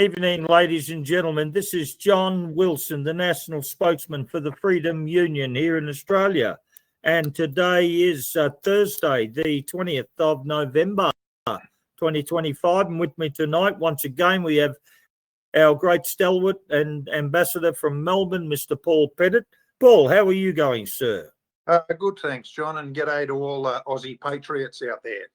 Evening, ladies and gentlemen. This is John Wilson, the national spokesman for the Freedom Union here in Australia. And today is Thursday, the 20th of November, 2025. And with me tonight, once again, we have our great stalwart and ambassador from Melbourne, Mr. Paul Pettitt. Paul, how are you going, sir? Good, thanks, John, and g'day to all Aussie patriots out there.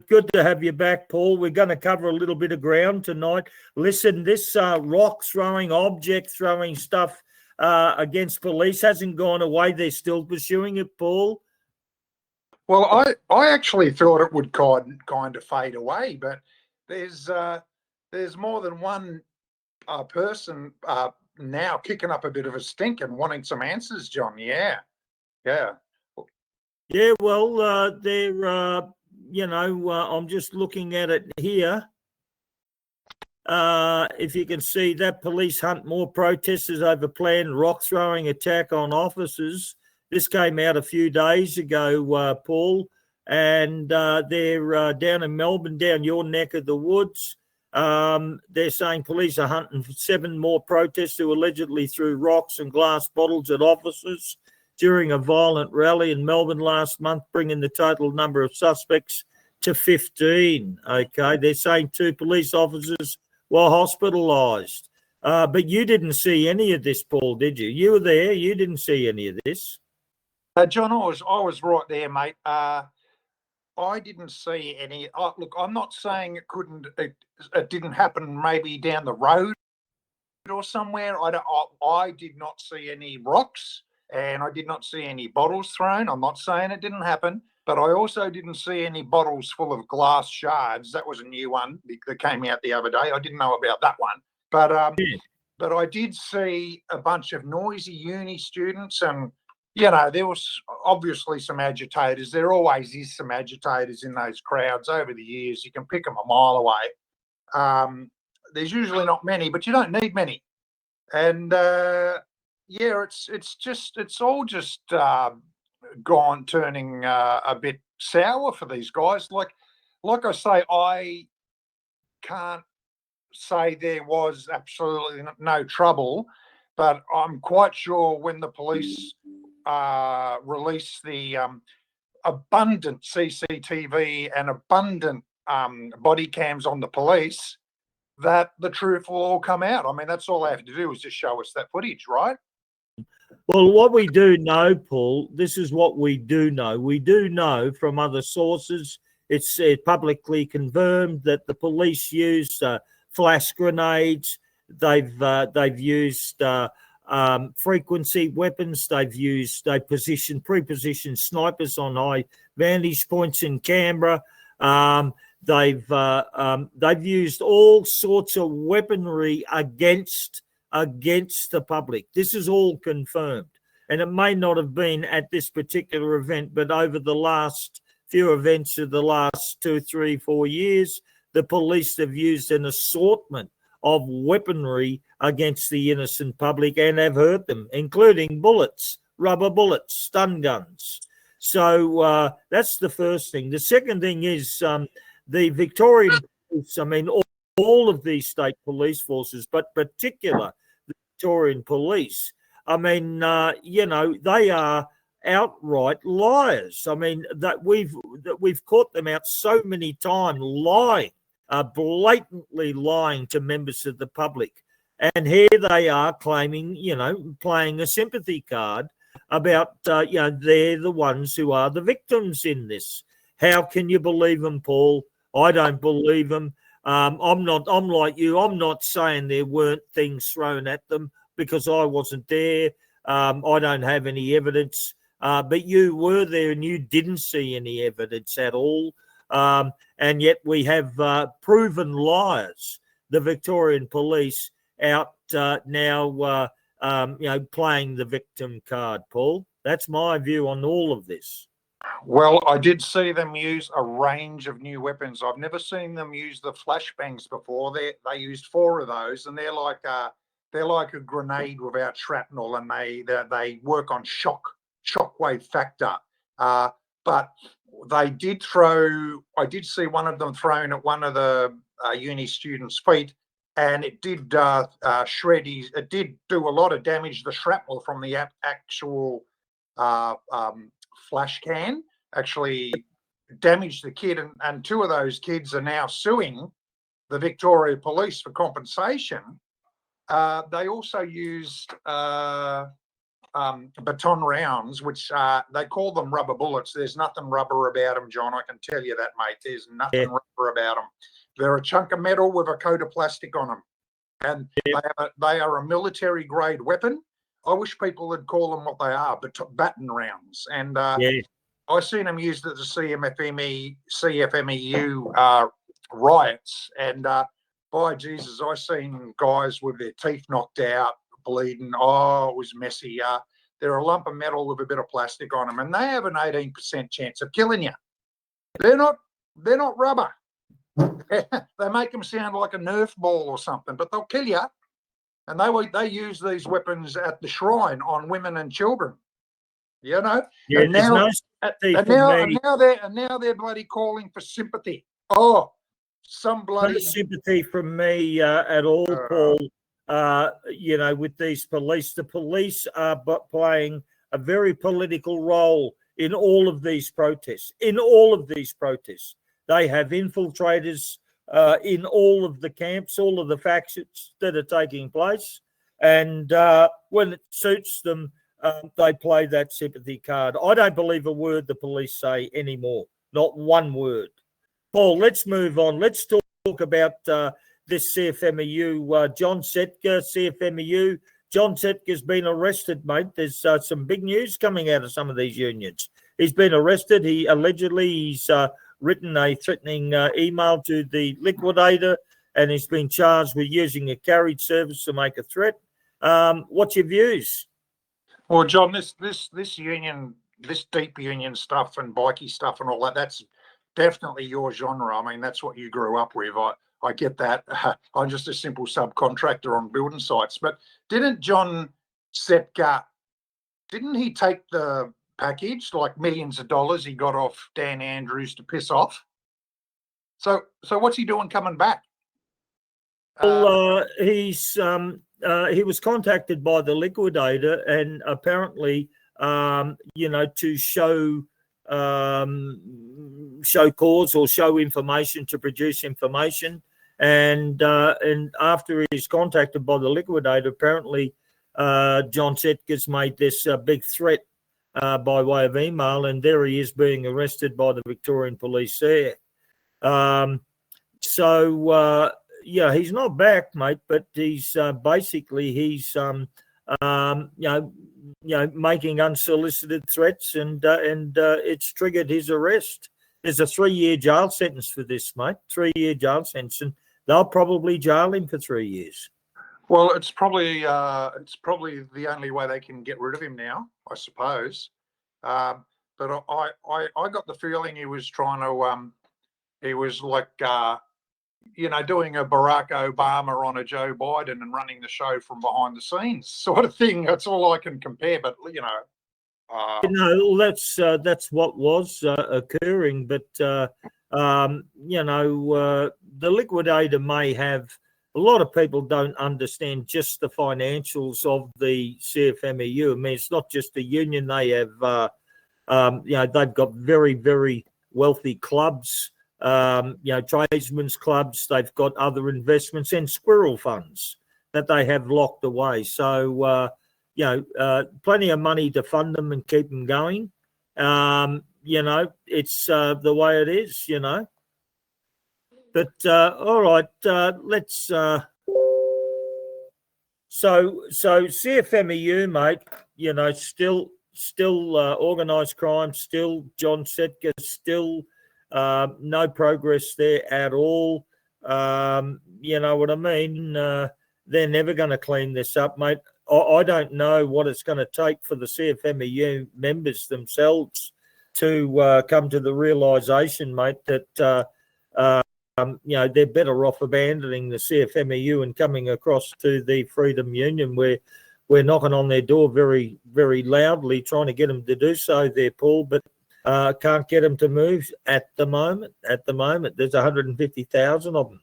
Good to have you back, Paul. We're going to cover a little bit of ground tonight. Listen, this rock throwing, object throwing stuff against police hasn't gone away. They're still pursuing it, Paul. Well, I actually thought it would kind of fade away, but there's more than one person now kicking up a bit of a stink and wanting some answers, John. Yeah. Well, they're. I'm just looking at it here. If you can see that, police hunt more protesters over planned rock-throwing attack on officers. This came out a few days ago, Paul, and they're down in Melbourne, down your neck of the woods. They're saying police are hunting for 7 more protesters who allegedly threw rocks and glass bottles at officers during a violent rally in Melbourne last month, bringing the total number of suspects to 15. Okay, they're saying 2 police officers were hospitalised. But you didn't see any of this, Paul, did you? You were there. You didn't see any of this. John, I was right there, mate. I didn't see any. Look, I'm not saying it didn't happen maybe down the road or somewhere. I did not see any rocks. And I did not see any bottles thrown. I'm not saying it didn't happen, but I also didn't see any bottles full of glass shards. That was a new one that came out the other day. I didn't know about that one. But I did see a bunch of noisy uni students, and, there was obviously some agitators. There always is some agitators in those crowds over the years. You can pick them a mile away. There's usually not many, but you don't need many. And, it's all just gone turning a bit sour for these guys. Like I say, I can't say there was absolutely no trouble, but I'm quite sure when the police released the abundant CCTV and abundant body cams on the police, that the truth will all come out. I mean, that's all they have to do is just show us that footage, right? Well, what we do know, Paul, this is what we do know. We do know from other sources, it's publicly confirmed that the police used flash grenades. They've used frequency weapons. They've pre-positioned snipers on high vantage points in Canberra. They've used all sorts of weaponry against the public. This is all confirmed, and it may not have been at this particular event, but over the last few events of the last 2, 3, 4 years, the police have used an assortment of weaponry against the innocent public and have hurt them, including bullets, rubber bullets, stun guns. So that's the first thing. The second thing is the Victorian police, all of these state police forces, but particular the Victorian police, they are outright liars. That we've caught them out so many times lying, blatantly lying to members of the public. And here they are claiming, playing a sympathy card about, they're the ones who are the victims in this. How can you believe them, Paul? I don't believe them. I'm like you. I'm not saying there weren't things thrown at them because I wasn't there. I don't have any evidence. But you were there and you didn't see any evidence at all. And yet we have proven liars, the Victorian police, out now, playing the victim card, Paul. That's my view on all of this. Well, I did see them use a range of new weapons. I've never seen them use the flashbangs before. They used 4 of those, and they're like a grenade without shrapnel, and they work on shockwave factor. But they did throw. I did see one of them thrown at one of the uni student's feet, and it did shred his. It did do a lot of damage. The shrapnel from the actual flash can actually damaged the kid, and two of those kids are now suing the Victoria Police for compensation. They also used baton rounds, which they call them rubber bullets. There's nothing rubber about them, John. I can tell you that, mate. There's nothing rubber about them. They're a chunk of metal with a coat of plastic on them, and they are a military grade weapon. I wish people would call them what they are, baton rounds. And I seen them used at the CFMEU riots, and by Jesus, I seen guys with their teeth knocked out, bleeding. Oh, it was messy. They're a lump of metal with a bit of plastic on them, and they have an 18% chance of killing you. They're not rubber. They make them sound like a Nerf ball or something, but they'll kill you. And they use these weapons at the shrine on women and children. You know. Yeah, and now they're bloody calling for sympathy. Oh, some bloody no sympathy from me at all, Paul. You know, with these police, the police are playing a very political role in all of these protests. They have infiltrators in all of the camps, all of the factions that are taking place. And when it suits them, they play that sympathy card. I don't believe a word the police say anymore. Not one word. Paul, let's move on. Let's talk about this CFMEU. John Setka, CFMEU. John Setka's been arrested, mate. There's some big news coming out of some of these unions. He's been arrested. He's written a threatening email to the liquidator, and he's been charged with using a carriage service to make a threat. What's your views? Well, John, this union, this deep union stuff and bikey stuff and all that, that's definitely your genre. I mean, that's what you grew up with. I get that. I'm just a simple subcontractor on building sites. But didn't John Setka, didn't he take the package, like millions of dollars he got off Dan Andrews to piss off? So what's he doing coming back? Well, he was contacted by the liquidator, and apparently, to show cause or show information, to produce information. And after he's contacted by the liquidator, apparently John Setka's made this big threat by way of email, and there he is being arrested by the Victorian Police there. He's not back, mate, but he's making unsolicited threats, and it's triggered his arrest. There's a 3-year jail sentence for this, mate. 3-year jail sentence, and they'll probably jail him for 3 years. Well, it's probably the only way they can get rid of him now, I suppose. But I got the feeling he was trying to he was like doing a Barack Obama on a Joe Biden and running the show from behind the scenes sort of thing. That's all I can compare. But that's what was occurring. But the liquidator may have. A lot of people don't understand just the financials of the CFMEU. I mean, it's not just a union. They have, they've got very, very wealthy clubs, tradesmen's clubs. They've got other investments and squirrel funds that they have locked away. So, plenty of money to fund them and keep them going. It's the way it is, But all right, let's. So CFMEU, mate. Still organised crime. Still John Setka. Still no progress there at all. You know what I mean? They're never going to clean this up, mate. I don't know what it's going to take for the CFMEU members themselves to come to the realisation, mate, that. They're better off abandoning the CFMEU and coming across to the Freedom Union, where we're knocking on their door very, very loudly, trying to get them to do so there, Paul, but can't get them to move at the moment. There's 150,000 of them.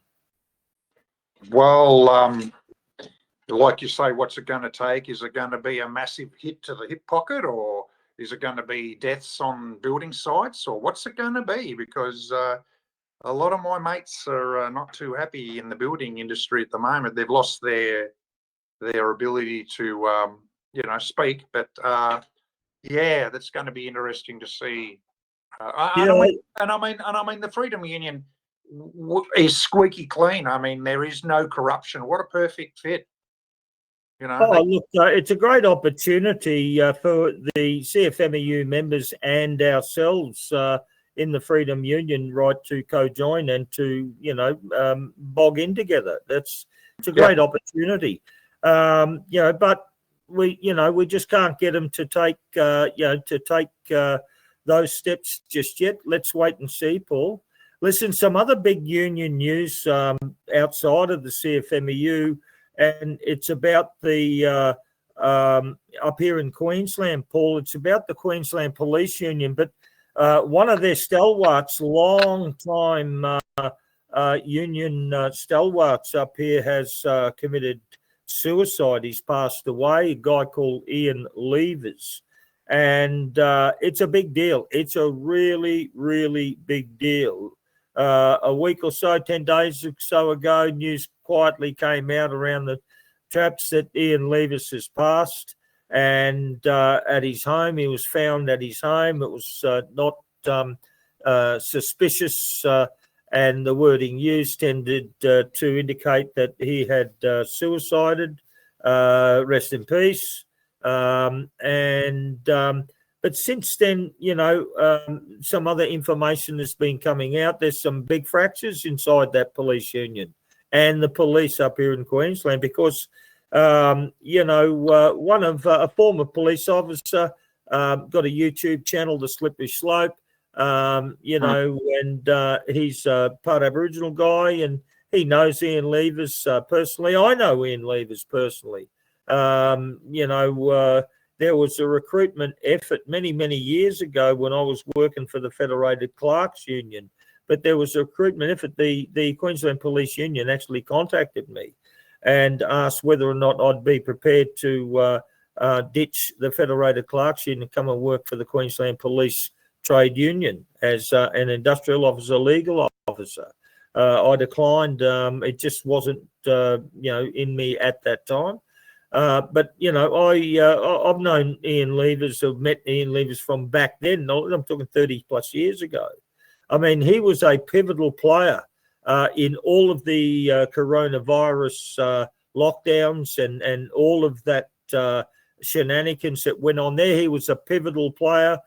Well, like you say, what's it going to take? Is it going to be a massive hit to the hip pocket, or is it going to be deaths on building sites, or what's it going to be? Because a lot of my mates are not too happy in the building industry at the moment. They've lost their ability to speak. But yeah, that's going to be interesting to see. Yeah, And I mean, the Freedom Union is squeaky clean. I mean, there is no corruption. What a perfect fit. You know, oh, look, it's a great opportunity for the CFMEU members and ourselves in the Freedom Union, right, to co-join and to, bog in together. It's a great opportunity, but we just can't get them to take, those steps just yet. Let's wait and see, Paul. Listen, some other big union news outside of the CFMEU, and it's about the up here in Queensland, Paul. It's about the Queensland Police Union, but one of their stalwarts, long time union stalwarts up here, has committed suicide. He's passed away, a guy called Ian Levers. And it's a big deal. It's a really, really big deal. A week or so, 10 days or so ago, news quietly came out around the traps that Ian Levers has passed. And at his home, he was found at his home. It was not suspicious, and the wording used tended to indicate that he had suicided. Rest in peace. But since then, some other information has been coming out. There's some big fractures inside that police union and the police up here in Queensland because, one of a former police officer got a YouTube channel, The Slippery Slope, and he's part Aboriginal guy, and he knows Ian Levers personally. I know Ian Levers personally. There was a recruitment effort many, many years ago when I was working for the Federated Clerks Union, but there was a recruitment effort. The Queensland Police Union actually contacted me and asked whether or not I'd be prepared to ditch the Federated Clerks Union and come and work for the Queensland Police Trade Union as an industrial officer, legal officer. I declined. It just wasn't, in me at that time. But I've known Ian Levers, I've met Ian Levers from back then. I'm talking 30 plus years ago. I mean, he was a pivotal player in all of the coronavirus lockdowns and all of that shenanigans that went on there. He was a pivotal player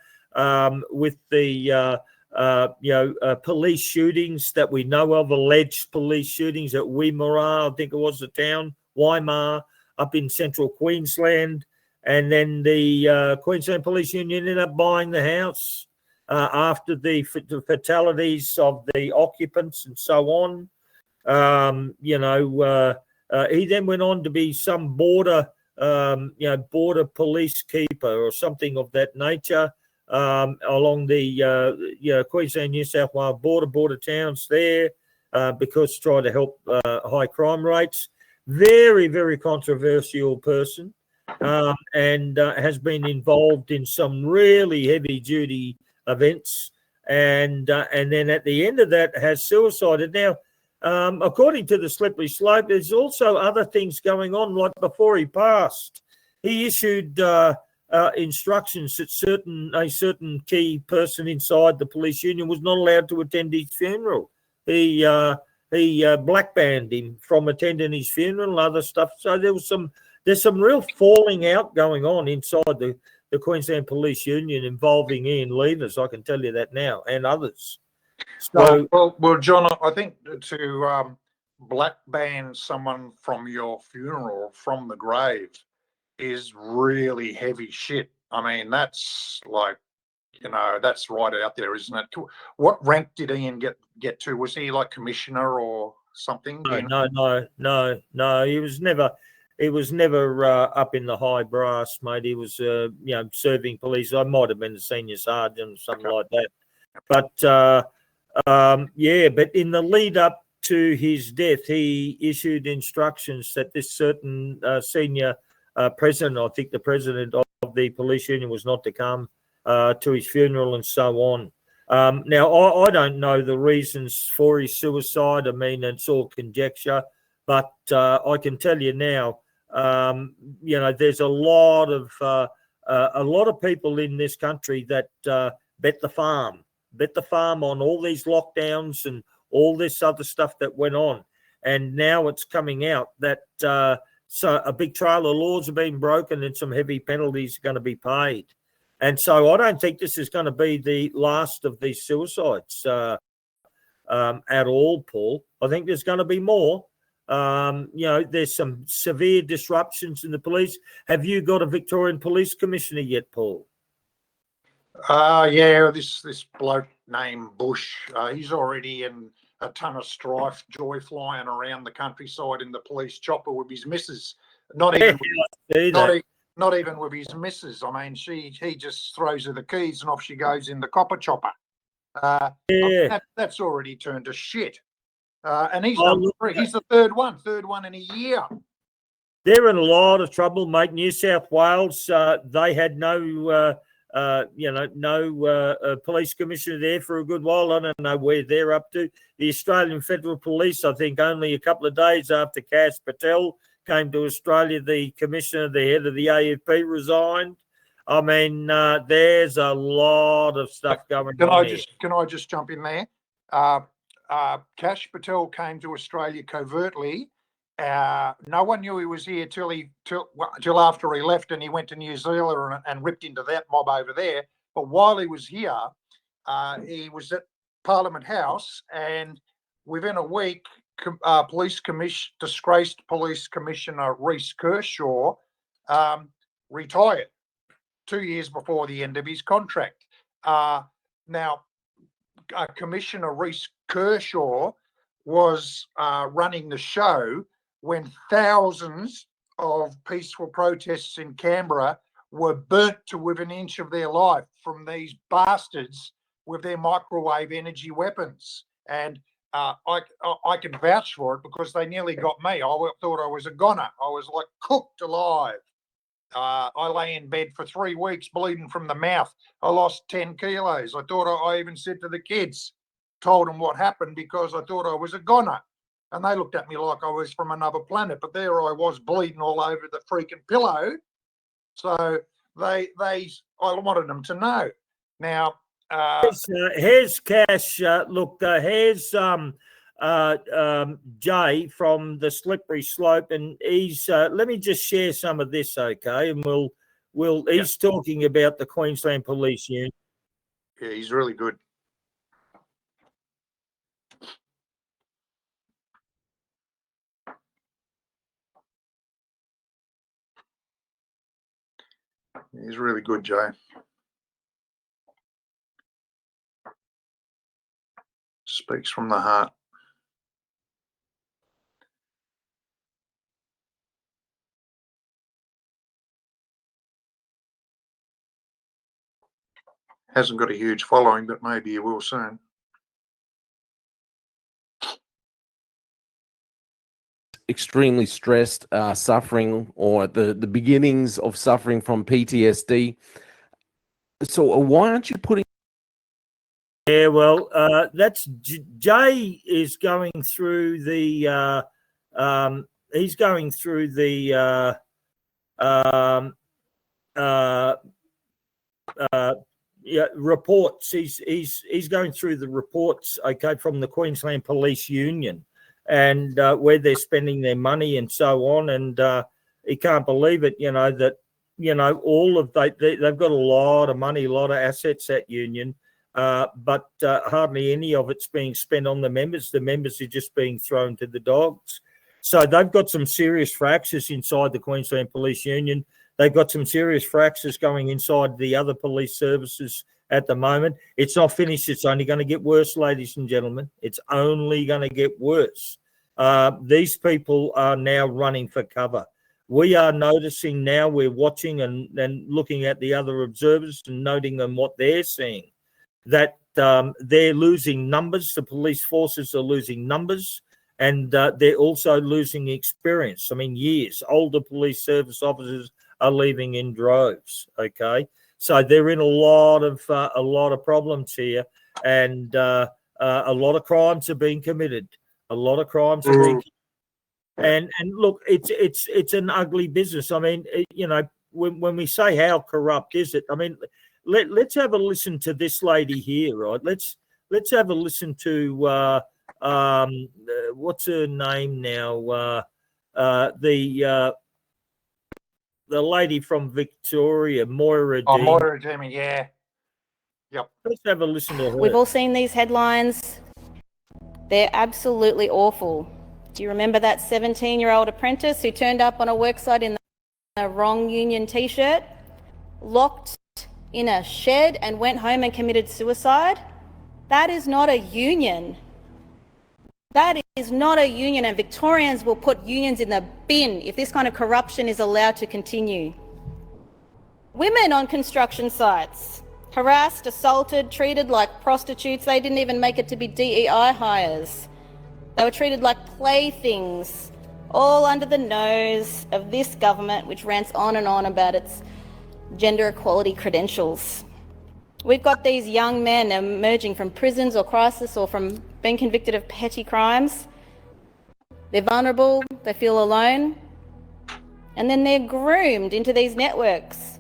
with the police shootings that we know of, alleged police shootings at Wimmera, I think it was the town, Weimar, up in central Queensland. And then the Queensland Police Union ended up buying the house after the fatalities of the occupants and so on. He then went on to be some border police keeper or something of that nature along the Queensland, New South Wales border towns there because trying to help high crime rates. Very, very controversial person, and has been involved in some really heavy-duty events, and then at the end of that has suicided. Now, according to the Slippery Slope, there's also other things going on. Like before he passed, he issued instructions that a certain key person inside the police union was not allowed to attend his funeral. He blackbanned him from attending his funeral and other stuff. So there's some real falling out going on inside the Queensland Police Union involving Ian Levers. I can tell you that now, and others. So, well, John, I think to blackban someone from your funeral, from the grave, is really heavy shit. I mean, that's like, that's right out there, isn't it? What rank did Ian get to? Was he like commissioner or something? No. He was never up in the high brass, mate. He was serving police. I might have been a senior sergeant or something like that. But but in the lead up to his death, he issued instructions that this certain senior president, I think the president of the police union, was not to come to his funeral and so on. Now, I don't know the reasons for his suicide. I mean, it's all conjecture, but I can tell you now, there's a lot of people in this country that bet the farm on all these lockdowns and all this other stuff that went on. And now it's coming out that so a big trail of laws have been broken and some heavy penalties are going to be paid. And so I don't think this is going to be the last of these suicides at all, Paul. I think there's going to be more. There's some severe disruptions in the police. Have you got a Victorian Police Commissioner yet, Paul? Yeah, this bloke named Bush, he's already in a ton of strife, joy flying around the countryside in the police chopper with his missus. Not even with his missus. I mean, he just throws her the keys and off she goes in the copper chopper. That's already turned to shit. And he's he's the third one in a year. They're in a lot of trouble, mate. New South Wales, they had no police commissioner there for a good while. I don't know where they're up to. The Australian Federal Police, I think only a couple of days after Pettitt came to Australia, the commissioner, the head of the AFP, resigned. I mean, there's a lot of stuff going on. Can I just jump in there? Cash Patel came to Australia covertly. No one knew he was here till after he left, and he went to New Zealand and ripped into that mob over there. But while he was here, he was at Parliament House, and within a week, disgraced police commissioner Reece Kershaw retired 2 years before the end of his contract. Now, Commissioner Reece Kershaw was running the show when thousands of peaceful protests in Canberra were burnt to within an inch of their life from these bastards with their microwave energy weapons. And I can vouch for it because they nearly got me. I thought I was a goner. I was like cooked alive. I lay in bed for 3 weeks bleeding from the mouth. I lost 10 kilos. I thought I even said to the kids, told them what happened because I thought I was a goner. And they looked at me like I was from another planet. But there I was bleeding all over the freaking pillow. So I wanted them to know. Now, here's Cash. Here's Jay from the Slippery Slope, and he's let me just share some of this, okay? And he's talking about the Queensland Police Union. Yeah, he's really good. He's really good, Jay. Speaks from the heart. Hasn't got a huge following, but maybe he will soon. Extremely stressed, suffering, or the beginnings of suffering from PTSD. So why aren't you putting? Yeah, well, that's Jay is going through the. He's going through the. Reports. He's going through the reports, okay, from the Queensland Police Union, and where they're spending their money and so on. And he can't believe it, that all of they've got a lot of money, a lot of assets at Union, but hardly any of it's being spent on the members. The members are just being thrown to the dogs. So they've got some serious fractures inside the Queensland Police Union. They've got some serious fractures going inside the other police services at the moment. It's not finished. It's only going to get worse, ladies and gentlemen. It's only going to get worse. These people are now running for cover. We are noticing now, we're watching and looking at the other observers and noting on what they're seeing, that they're losing numbers. The police forces are losing numbers. and they're also losing experience. I mean, years. Older police service officers are leaving in droves. Okay, so they're in a lot of problems here, and a lot of crimes are being committed. A lot of crimes are being. And look, it's an ugly business. I mean, when we say how corrupt is it, I mean, let's have a listen to this lady here, right? Let's have a listen to what's her name now? The lady from Victoria, Moira Oh, Dean. Moira Dean, yeah. Yep. Let's have a listen to her. We've all seen these headlines. They're absolutely awful. Do you remember that 17-year-old apprentice who turned up on a worksite in the wrong union t-shirt, locked in a shed and went home and committed suicide? That is not a union. That is not a union, and Victorians will put unions in the bin if this kind of corruption is allowed to continue. Women on construction sites, harassed, assaulted, treated like prostitutes. They didn't even make it to be DEI hires. They were treated like playthings, all under the nose of this government, which rants on and on about its gender equality credentials. We've got these young men emerging from prisons or crisis or from being convicted of petty crimes. They're vulnerable, they feel alone, and then they're groomed into these networks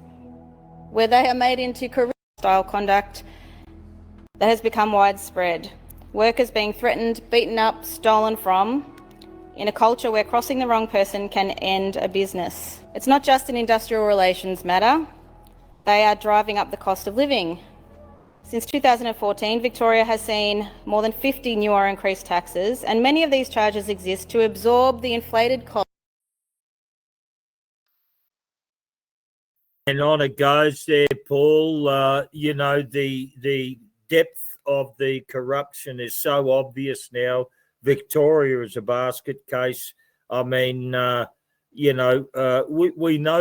where they are made into career-style conduct that has become widespread. Workers being threatened, beaten up, stolen from, in a culture where crossing the wrong person can end a business. It's not just an industrial relations matter. They are driving up the cost of living. Since 2014, Victoria has seen more than 50 new or increased taxes, and many of these charges exist to absorb the inflated cost. And on it goes there, Paul. The depth of the corruption is so obvious now. Victoria is a basket case. I mean, we know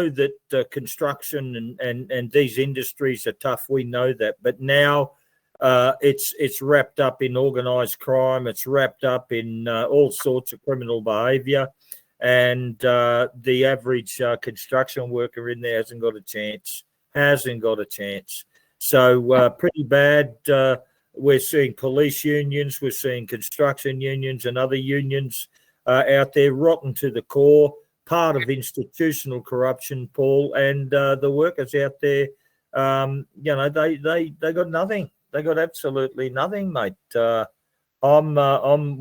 that construction and these industries are tough. We know that, but now it's wrapped up in organised crime. It's wrapped up in all sorts of criminal behaviour, and the average construction worker in there hasn't got a chance. So pretty bad. We're seeing police unions, we're seeing construction unions and other unions out there rotten to the core, part of institutional corruption, Paul, and the workers out there, they got nothing. They got absolutely nothing, mate. I'm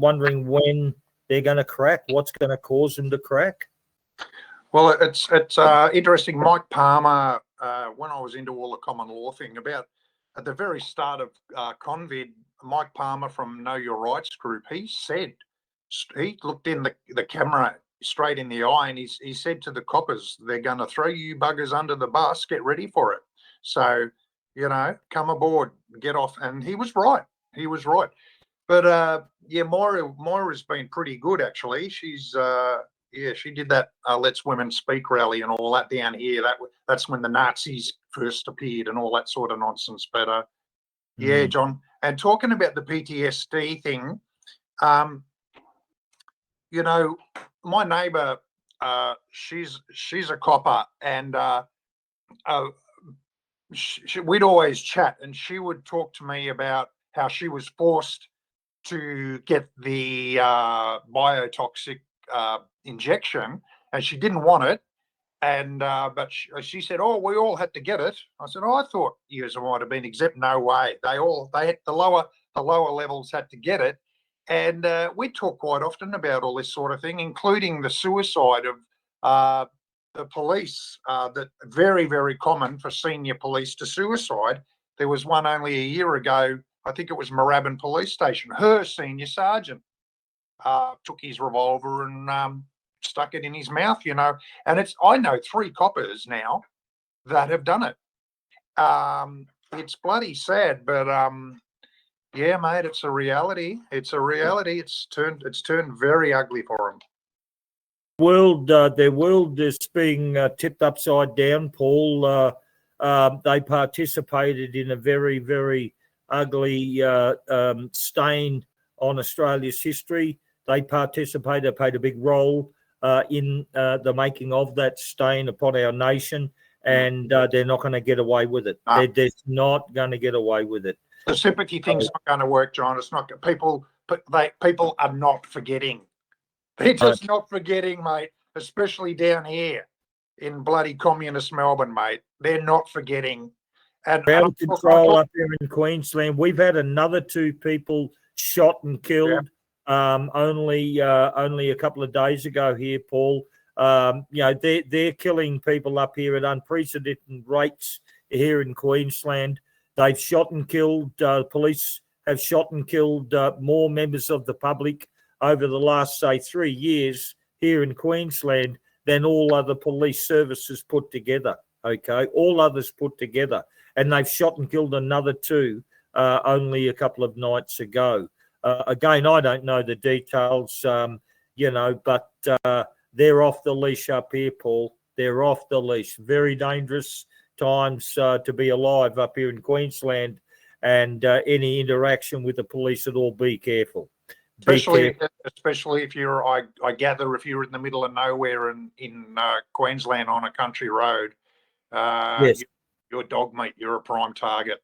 wondering when they're going to crack. What's going to cause them to crack? Well, it's interesting. Mike Palmer, when I was into all the common law thing, about at the very start of Convid, Mike Palmer from Know Your Rights group, he looked in the camera straight in the eye, and he said to the coppers, they're going to throw you buggers under the bus, get ready for it. So, come aboard, get off. And he was right. But Moira's been pretty good, actually. She's she did that Let's Women Speak rally and all that down here. That's when the Nazis first appeared and all that sort of nonsense. But yeah, John, and talking about the PTSD thing, my neighbour, she's a copper, and we'd always chat, and she would talk to me about how she was forced to get the biotoxic injection, and she didn't want it, and but she said, "Oh, we all had to get it." I said, "Oh, I thought you might have been exempt." No way. They had the lower levels had to get it, and we talk quite often about all this sort of thing, including the suicide of the police. That very, very common for senior police to suicide. There was one only a year ago. I think it was Moorabbin Police Station. Her senior sergeant took his revolver and stuck it in his mouth, And I know 3 coppers now that have done it. It's bloody sad, but yeah, mate, it's a reality. It's a reality. It's turned very ugly for them. Their world is being tipped upside down, Paul. They participated in a very, very ugly stain on Australia's history. They participated, played a big role in the making of that stain upon our nation, and they're not going to get away with it. No. They're just not going to get away with it. The sympathy thing's not going to work, John. It's not. People are not forgetting. They're just not forgetting, mate. Especially down here in bloody communist Melbourne, mate. They're not forgetting. And Out of control up here in Queensland. We've had another 2 people shot and killed. Only a couple of days ago here, Paul. They're killing people up here at unprecedented rates here in Queensland. They've shot and killed. Police have shot and killed more members of the public over the last, say, 3 years here in Queensland than all other police services put together. Okay, all others put together, and they've shot and killed another 2 only a couple of nights ago. Again, I don't know the details, but they're off the leash up here, Paul. They're off the leash. Very dangerous times to be alive up here in Queensland, and any interaction with the police at all, be careful. Especially if you're, I gather, if you're in the middle of nowhere in Queensland on a country road, yes. You're dog meat. You're a prime target.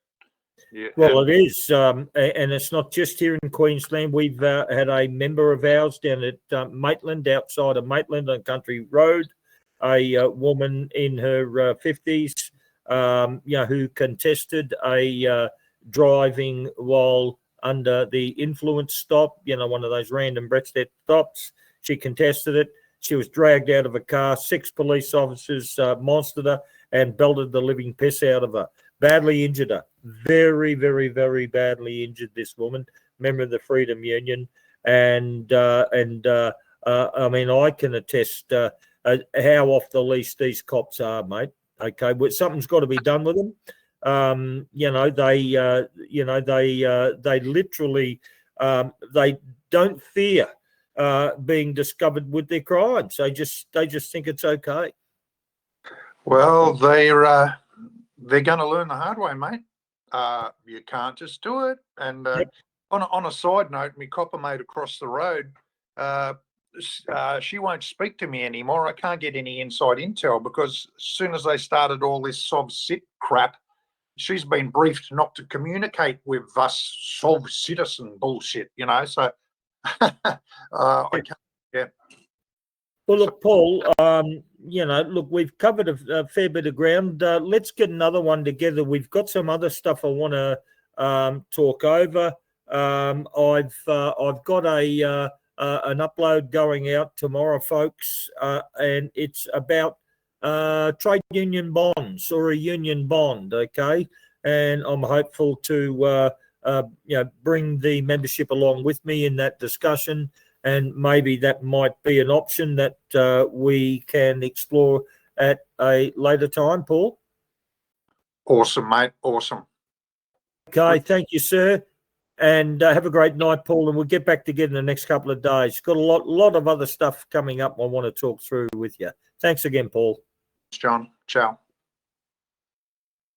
Yeah. Well, it is, and it's not just here in Queensland. We've had a member of ours down at Maitland, outside of Maitland on Country Road, a woman in her 50s, who contested a driving while under the influence stop, one of those random breathed stops. She contested it. She was dragged out of a car. 6 police officers monstered her and belted the living piss out of her. Badly injured her. Very, very, very badly injured this woman, member of the Freedom Union. And I mean, I can attest how off the leash these cops are, mate. Okay, but something's got to be done with them. They literally they don't fear being discovered with their crimes. They just think it's okay. Well, they're going to learn the hard way, mate. You can't just do it. And on a side note, my copper mate across the road, she won't speak to me anymore. I can't get any inside intel because as soon as they started all this sov sit crap, she's been briefed not to communicate with us sov citizen bullshit, So I can't. Yeah. Well, look, Paul, we've covered a fair bit of ground. Let's get another one together. We've got some other stuff I want to talk over. I've got an upload going out tomorrow, folks, and it's about trade union bonds or a union bond, okay? And I'm hopeful to bring the membership along with me in that discussion. And maybe that might be an option that we can explore at a later time, Paul. Awesome, mate. Awesome. Okay, thank you, sir. And have a great night, Paul. And we'll get back together in the next couple of days. Got a lot of other stuff coming up I want to talk through with you. Thanks again, Paul. John. Ciao.